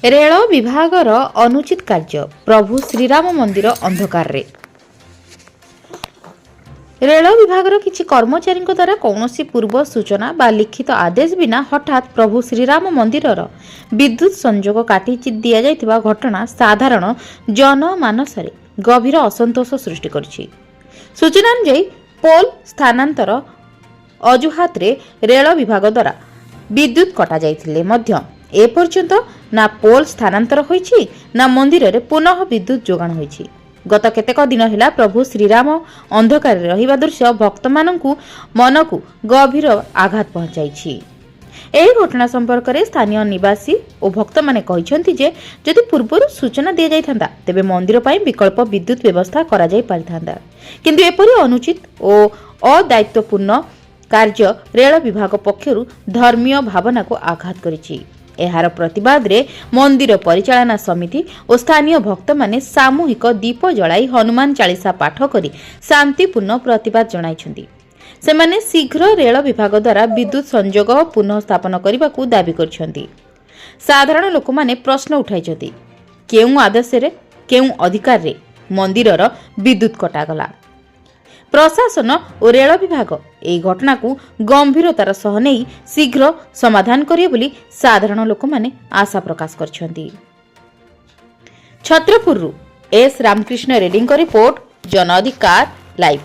Rail विभागर अनुचित कार्य प्रभु श्रीराम मंदिर अंधकार रे। रेल विभागर किछि कर्मचारी द्वारा कौनसी पूर्व सूचना बा लिखित आदेश बिना हठात प्रभु श्रीराम मंदिर विद्युत संजोग काटी दि जाइथिबा घटना साधारण जनमानस रे गभीर असंतोष सृष्टि करछि। सूचना अनुसार पोल स्थानांतर अजुहात रे रेल विभाग द्वारा विद्युत कटा जाइथिले मध्य ए पर्यंत ना पोल स्थानांतर होइछि ना मंदिर रे पुनः विद्युत जोगाण होइछि। गत केतेक दिन हेला प्रभु श्रीराम अंधकार रहिबा दृश्य भक्त मानकु मनकु गभीर आघात पहुंचाइछि। एही घटना संपर्क में स्थानीय निवासी और भक्त माने कहिसेंति जे जदि पूर्वरु सूचना दिया जाइथांदा तेबे मंदिर पई विकल्प विद्युत व्यवस्था करा जाय पारिथांदा, किंतु एपरि अनुचित और अदायित्वपूर्ण कार्य रेल विभाग पक्षरु धर्मीय भावना को आघात करिछि। एहार प्रतिवाद रे मंदिर परिचालना समिति और स्थानीय भक्त माने सामूहिक दीप जलाई हनुमान चालीसा पाठ करी शांतिपूर्ण प्रतिवाद जणाइछन्ति। सेमाने शीघ्र रेल विभाग द्वारा विद्युत संजोग पुनः स्थापन करने को दाबी करछन्ति। साधारण लोक माने प्रश्न उठाइछन्ति, केउ आदेश रे केउ अधिकार रे मंदिरर विद्युत कटागला। प्रशासन और रेल विभाग एही घटना को गंभीरतार सह नहीं शीघ्र समाधान करिए बोली साधारण लोक माने आशा प्रकाश करछन्ति। छत्रपुररू एस रामकृष्ण रेड्डी रिपोर्ट, जन अधिकार लाइव।